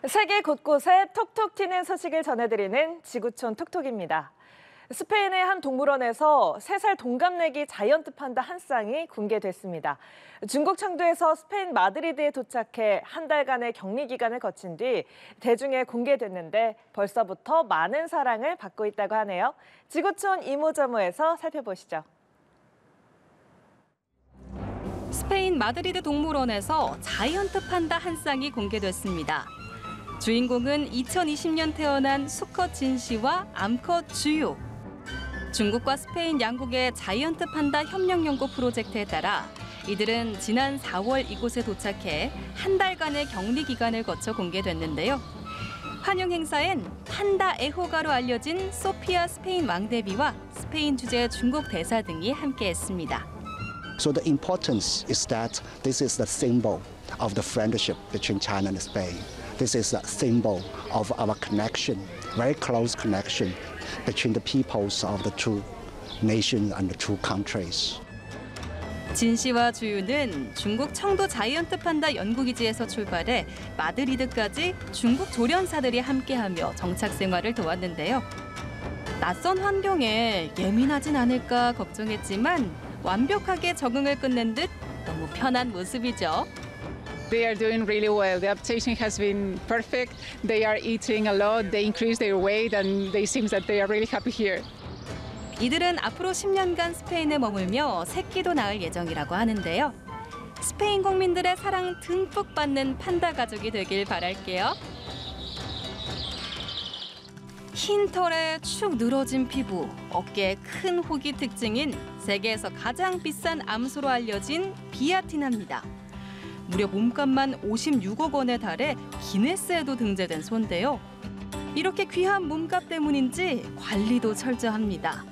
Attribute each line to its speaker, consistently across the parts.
Speaker 1: 세계 곳곳에 톡톡 튀는 소식을 전해드리는 지구촌 톡톡입니다. 스페인의 한 동물원에서 3살 동갑내기 자이언트 판다 한 쌍이 공개됐습니다. 중국 청도에서 스페인 마드리드에 도착해 한 달간의 격리 기간을 거친 뒤 대중에 공개됐는데 벌써부터 많은 사랑을 받고 있다고 하네요. 지구촌 이모저모에서 살펴보시죠.
Speaker 2: 스페인 마드리드 동물원에서 자이언트 판다 한 쌍이 공개됐습니다. 주인공은 2020년 태어난 수컷 진 씨와 암컷 주유. 중국과 스페인 양국의 자이언트 판다 협력 연구 프로젝트에 따라 이들은 지난 4월 이곳에 도착해 한 달간의 격리 기간을 거쳐 공개됐는데요. 환영 행사엔 판다 애호가로 알려진 소피아 스페인 왕대비와 스페인 주재 중국 대사 등이 함께했습니다.
Speaker 3: So the importance is that this is the symbol of the friendship between China and Spain. This is a symbol of our connection, very close connection between the peoples of the two nations and the two countries.
Speaker 2: 진 씨와 주유는 중국 청도 자이언트 판다 연구기지에서 출발해 마드리드까지 중국 조련사들이 함께하며 정착 생활을 도왔는데요. 낯선 환경에 예민하진 않을까 걱정했지만 완벽하게 적응을 끝낸 듯 너무 편한 모습이죠.
Speaker 4: They are doing really well. The adaptation has been perfect. They are eating a lot. They increase their weight and they seem that they are really happy here.
Speaker 2: 이들은 앞으로 10년간 스페인에 머물며 새끼도 낳을 예정이라고 하는데요. 스페인 국민들의 사랑 듬뿍 받는 판다 가족이 되길 바랄게요. 흰 털에 축 늘어진 피부, 어깨에 큰 혹이 특징인 세계에서 가장 비싼 암소로 알려진 비아티나입니다. 무려 몸값만 56억 원에 달해 기네스에도 등재된 소인데요. 이렇게 귀한 몸값 때문인지 관리도 철저합니다.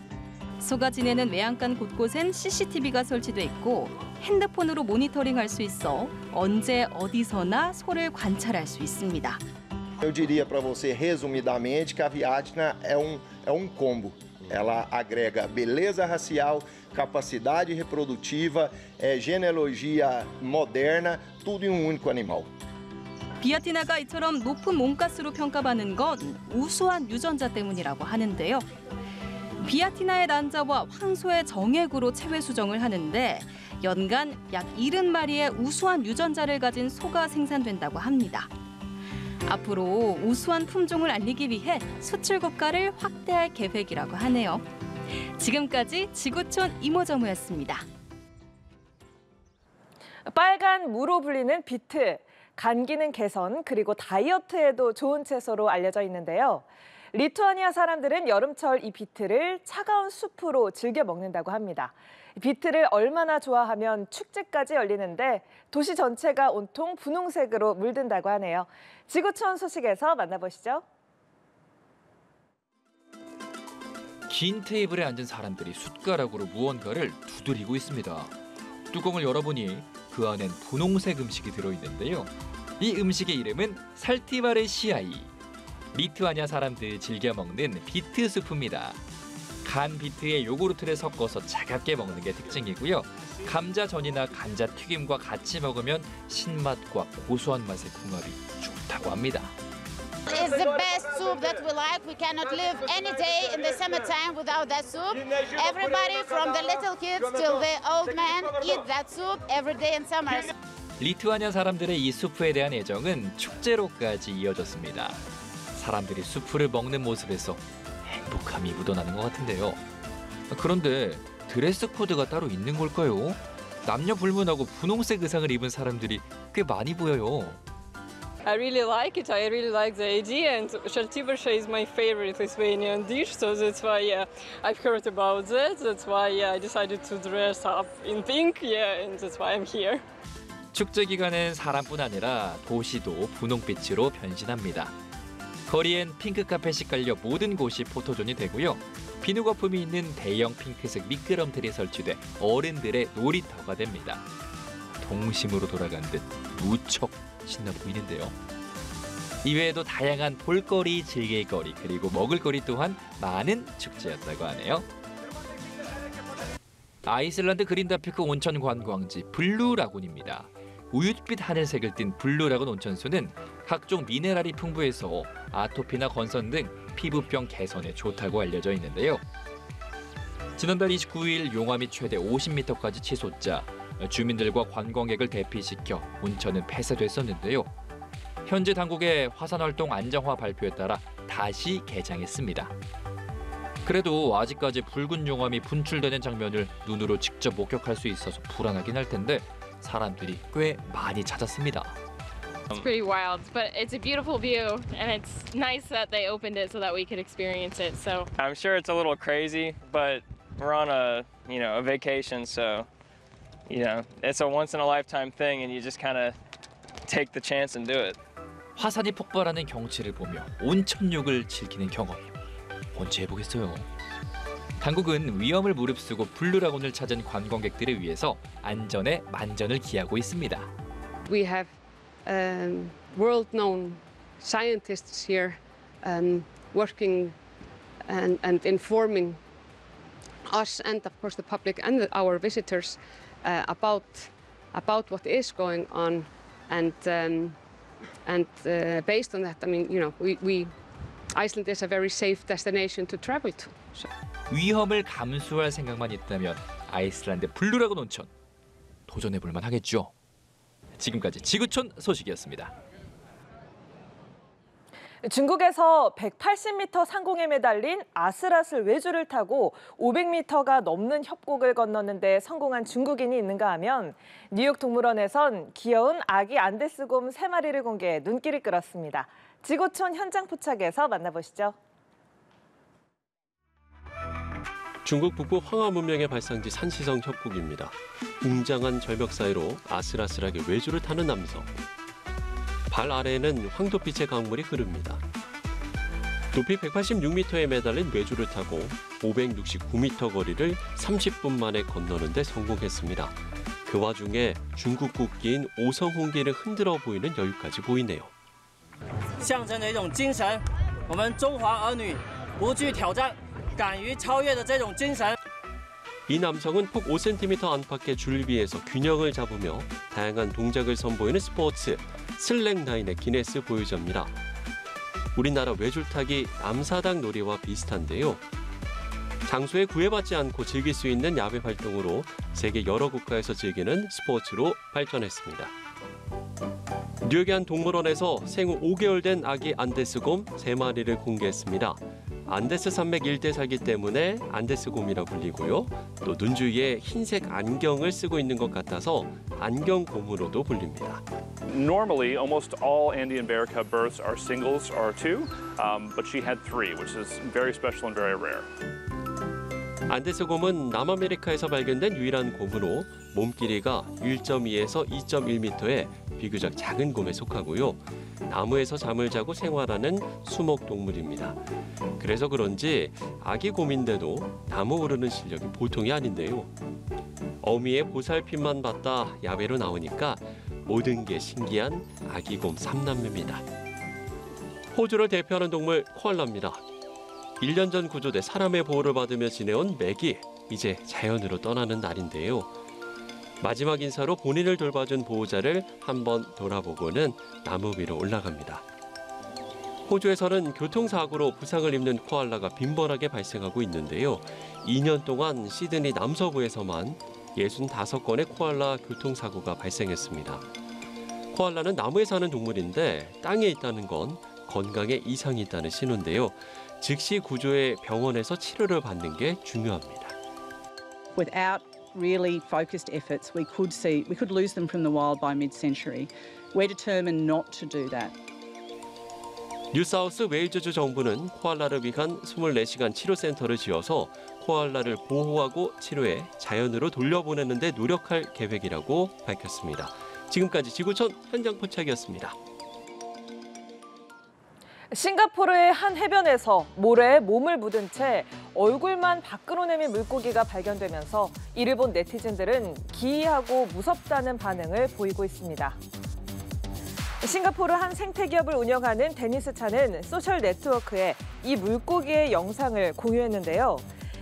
Speaker 2: 소가 지내는 외양간 곳곳엔 CCTV가 설치돼 있고 핸드폰으로 모니터링할 수 있어 언제 어디서나 소를 관찰할 수 있습니다.
Speaker 5: Eu diria para você resumidamente que a Viadna é um combo. Ela agrega beleza racial, capacidade reprodutiva, genealogia moderna, tudo em um único animal.
Speaker 2: 비아티나가 이처럼 높은 몸값으로 평가받는 건 우수한 유전자 때문이라고 하는데요. 비아티나의 난자와 황소의 정액으로 체외 수정을 하는데 연간 약 70마리의 우수한 유전자를 가진 소가 생산된다고 합니다. 앞으로 우수한 품종을 알리기 위해 수출 국가를 확대할 계획이라고 하네요. 지금까지 지구촌 이모저모였습니다.
Speaker 1: 빨간 무로 불리는 비트, 간 기능 개선 그리고 다이어트에도 좋은 채소로 알려져 있는데요. 리투아니아 사람들은 여름철 이 비트를 차가운 수프로 즐겨 먹는다고 합니다. 비트를 얼마나 좋아하면 축제까지 열리는데 도시 전체가 온통 분홍색으로 물든다고 하네요. 지구촌 소식에서 만나보시죠.
Speaker 6: 긴 테이블에 앉은 사람들이 숟가락으로 무언가를 두드리고 있습니다. 뚜껑을 열어보니 그 안엔 분홍색 음식이 들어있는데요. 이 음식의 이름은 살티마르시아이. 리투아니아 사람들이 즐겨 먹는 비트 수프입니다. 간 비트에 요구르트를 섞어서 차갑게 먹는 게 특징이고요. 감자전이나 감자튀김과 같이 먹으면 신맛과 고소한 맛의 궁합이 좋다고 합니다.
Speaker 7: It's the best soup that we like. We cannot live any day in the summertime without that soup. Everybody from the little kids till the old men eat that soup every day in summer.
Speaker 6: 리투아니아 사람들의 이 수프에 대한 애정은 축제로까지 이어졌습니다. 사람들이 수프를 먹는 모습에서 행복함이 묻어나는 것 같은데요. 그런데 드레스 코드가 따로 있는 걸까요? 남녀 불문하고 분홍색 의상을 입은 사람들이 꽤 많이 보여요.
Speaker 8: I really like it. I really like the idea, and Saltivarsa is my favorite Lithuanian dish, so that's why I've heard about that. That's why I decided to dress up in pink, and that's why I'm here.
Speaker 6: 축제 기간엔 사람뿐 아니라 도시도 분홍빛으로 변신합니다. 거리엔 핑크 카펫이 깔려 모든 곳이 포토존이 되고요. 비누 거품이 있는 대형 핑크색 미끄럼틀이 설치돼 어른들의 놀이터가 됩니다. 동심으로 돌아간 듯 무척 신나 보이는데요. 이외에도 다양한 볼거리, 즐길거리, 그리고 먹을거리 또한 많은 축제였다고 하네요. 아이슬란드 그린다피크 온천 관광지 블루라군입니다. 우윳빛 하늘색을 띤 블루라군 온천수는 각종 미네랄이 풍부해서 아토피나 건선 등 피부병 개선에 좋다고 알려져 있는데요. 지난달 29일 용암이 최대 50m까지 치솟자 주민들과 관광객을 대피시켜 온천은 폐쇄됐었는데요. 현재 당국의 화산활동 안정화 발표에 따라 다시 개장했습니다. 그래도 아직까지 붉은 용암이 분출되는 장면을 눈으로 직접 목격할 수 있어서 불안하긴 할 텐데 사람들이 꽤 많이 찾았습니다.
Speaker 9: It's pretty wild, but it's a beautiful view, and it's nice that they opened it so that we could experience it. So
Speaker 10: I'm sure it's a little crazy, but we're on a vacation, so it's a once in a lifetime thing, and you just kind of take the chance and do it.
Speaker 6: 화산이 폭발하는 경치를 보며 온천욕을 즐기는 경험. 언제 해보겠어요? 당국은 위험을 무릅쓰고 블루라군을 찾은 관광객들을 위해서 안전에 만전을 기하고 있습니다.
Speaker 11: We have world-known scientists here working and informing us and, of course, the public and our visitors about what is going on, and based on that, I mean, Iceland is a very safe destination to travel to. So.
Speaker 6: 위험을 감수할 생각만 있다면 아이슬란드 블루라군 온천 도전해볼 만하겠죠. 지금까지 지구촌 소식이었습니다.
Speaker 1: 중국에서 180m 상공에 매달린 아슬아슬 외주를 타고 500m가 넘는 협곡을 건넜는데 성공한 중국인이 있는가 하면 뉴욕 동물원에선 귀여운 아기 안데스곰 3마리를 공개해 눈길을 끌었습니다. 지구촌 현장 포착에서 만나보시죠.
Speaker 12: 중국 북부 황하 문명의 발상지 산시성 협곡입니다. 웅장한 절벽 사이로 아슬아슬하게 외주를 타는 남성. 발 아래에는 황토빛의 강물이 흐릅니다. 높이 186m에 매달린 외주를 타고 569m 거리를 30분 만에 건너는데 성공했습니다. 그 와중에 중국 국기인 오성홍기를 흔들어 보이는 여유까지 보이네요.
Speaker 13: 象征着一种精神，我们中华儿女不惧挑战，敢于超越的这种精神。
Speaker 12: 이 남성은 폭 5cm 안팎의 줄비에서 균형을 잡으며 다양한 동작을 선보이는 스포츠 슬랙라인의 기네스 보유자입니다. 우리나라 외줄타기 남사당 놀이와 비슷한데요. 장소에 구애받지 않고 즐길 수 있는 야외 활동으로 세계 여러 국가에서 즐기는 스포츠로 발전했습니다. 뉴욕의 한 동물원에서 생후 5개월 된 아기 안데스곰 3마리를 공개했습니다. 안데스 산맥 일대 살기 때문에 안데스곰이라 불리고요. 또 눈 주위에 흰색 안경을 쓰고 있는 것 같아서 안경곰으로도 불립니다.
Speaker 14: Normally, almost all Andean bear cub births are singles or two, but she had 3, which is very special and very rare.
Speaker 12: 안데스곰은 남아메리카에서 발견된 유일한 곰으로 몸길이가 1.2에서 2.1m의 비교적 작은 곰에 속하고요. 나무에서 잠을 자고 생활하는 수목 동물입니다. 그래서 그런지 아기 곰인데도 나무 오르는 실력이 보통이 아닌데요. 어미의 보살핌만 받다 야외로 나오니까 모든 게 신기한 아기 곰 3남매입니다. 호주를 대표하는 동물 코알라입니다. 1년 전 구조돼 사람의 보호를 받으며 지내온 맥이 이제 자연으로 떠나는 날인데요. 마지막 인사로 본인을 돌봐준 보호자를 한번 돌아보고는 나무 위로 올라갑니다. 호주에서는 교통사고로 부상을 입는 코알라가 빈번하게 발생하고 있는데요. 2년 동안 시드니 남서부에서만 65건의 코알라 교통사고가 발생했습니다. 코알라는 나무에 사는 동물인데 땅에 있다는 건 건강에 이상이 있다는 신호인데요. 즉시 구조해 병원에서 치료를 받는 게 중요합니다.
Speaker 15: Without really focused efforts, we could lose them from the wild by mid-century. We're determined not to do that.
Speaker 12: 뉴사우스 웨일즈주 정부는 코알라를 위한 24시간 치료센터를 지어서 코알라를 보호하고 치료해 자연으로 돌려보내는 데 노력할 계획이라고 밝혔습니다. 지금까지 지구촌 현장 포착이었습니다.
Speaker 1: 싱가포르의 한 해변에서 모래에 몸을 묻은 채 얼굴만 밖으로 내민 물고기가 발견되면서 이를 본 네티즌들은 기이하고 무섭다는 반응을 보이고 있습니다. 싱가포르 한 생태기업을 운영하는 데니스차는 소셜 네트워크에 이 물고기의 영상을 공유했는데요.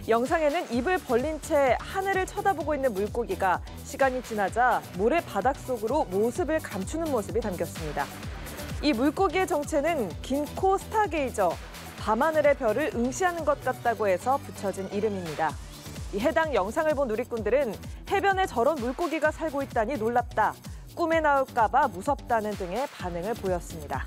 Speaker 1: 영상에는 입을 벌린 채 하늘을 쳐다보고 있는 물고기가 시간이 지나자 모래 바닥 속으로 모습을 감추는 모습이 담겼습니다. 이 물고기의 정체는 긴코 스타게이저, 밤하늘의 별을 응시하는 것 같다고 해서 붙여진 이름입니다. 이 해당 영상을 본 누리꾼들은 해변에 저런 물고기가 살고 있다니 놀랍다, 꿈에 나올까 봐 무섭다는 등의 반응을 보였습니다.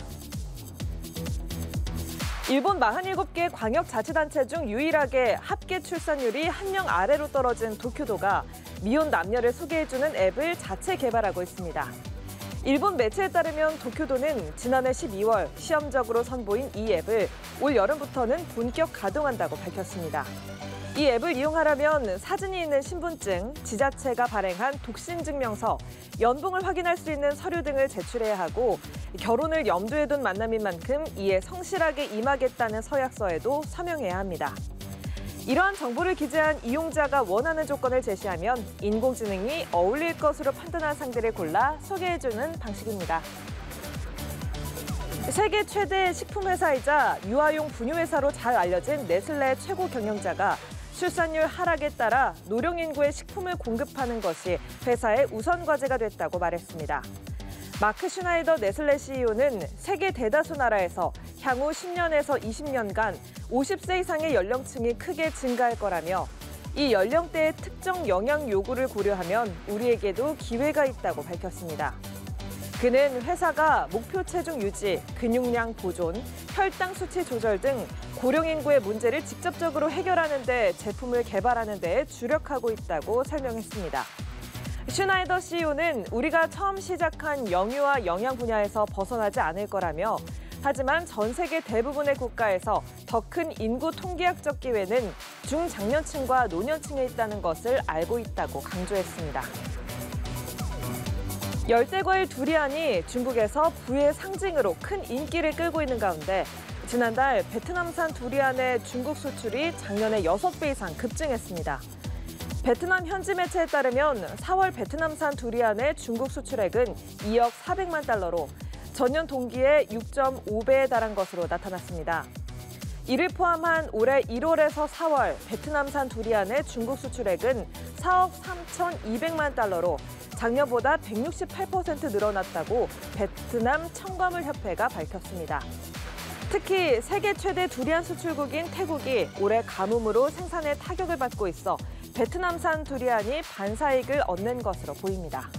Speaker 1: 일본 47개 광역자치단체 중 유일하게 합계 출산율이 1명 아래로 떨어진 도쿄도가 미혼 남녀를 소개해주는 앱을 자체 개발하고 있습니다. 일본 매체에 따르면 도쿄도는 지난해 12월 시험적으로 선보인 이 앱을 올 여름부터는 본격 가동한다고 밝혔습니다. 이 앱을 이용하려면 사진이 있는 신분증, 지자체가 발행한 독신증명서, 연봉을 확인할 수 있는 서류 등을 제출해야 하고 결혼을 염두에 둔 만남인 만큼 이에 성실하게 임하겠다는 서약서에도 서명해야 합니다. 이러한 정보를 기재한 이용자가 원하는 조건을 제시하면 인공지능이 어울릴 것으로 판단한 상대를 골라 소개해주는 방식입니다. 세계 최대 식품회사이자 유아용 분유회사로 잘 알려진 네슬레 최고 경영자가 출산율 하락에 따라 노령 인구에 식품을 공급하는 것이 회사의 우선 과제가 됐다고 말했습니다. 마크 슈나이더 네슬레 CEO는 세계 대다수 나라에서 향후 10년에서 20년간 50세 이상의 연령층이 크게 증가할 거라며 이 연령대의 특정 영양 요구를 고려하면 우리에게도 기회가 있다고 밝혔습니다. 그는 회사가 목표 체중 유지, 근육량 보존, 혈당 수치 조절 등 고령 인구의 문제를 직접적으로 해결하는 데 제품을 개발하는 데 주력하고 있다고 설명했습니다. 슈나이더 CEO는 우리가 처음 시작한 영유아 영양 분야에서 벗어나지 않을 거라며 하지만 전 세계 대부분의 국가에서 더 큰 인구 통계학적 기회는 중장년층과 노년층에 있다는 것을 알고 있다고 강조했습니다. 열대과일 두리안이 중국에서 부의 상징으로 큰 인기를 끌고 있는 가운데 지난달 베트남산 두리안의 중국 수출이 작년에 6배 이상 급증했습니다. 베트남 현지 매체에 따르면 4월 베트남산 두리안의 중국 수출액은 2억 400만 달러로 전년 동기의 6.5배에 달한 것으로 나타났습니다. 이를 포함한 올해 1월에서 4월 베트남산 두리안의 중국 수출액은 4억 3,200만 달러로 작년보다 168% 늘어났다고 베트남 첨가물협회가 밝혔습니다. 특히 세계 최대 두리안 수출국인 태국이 올해 가뭄으로 생산에 타격을 받고 있어 베트남산 두리안이 반사이익을 얻는 것으로 보입니다.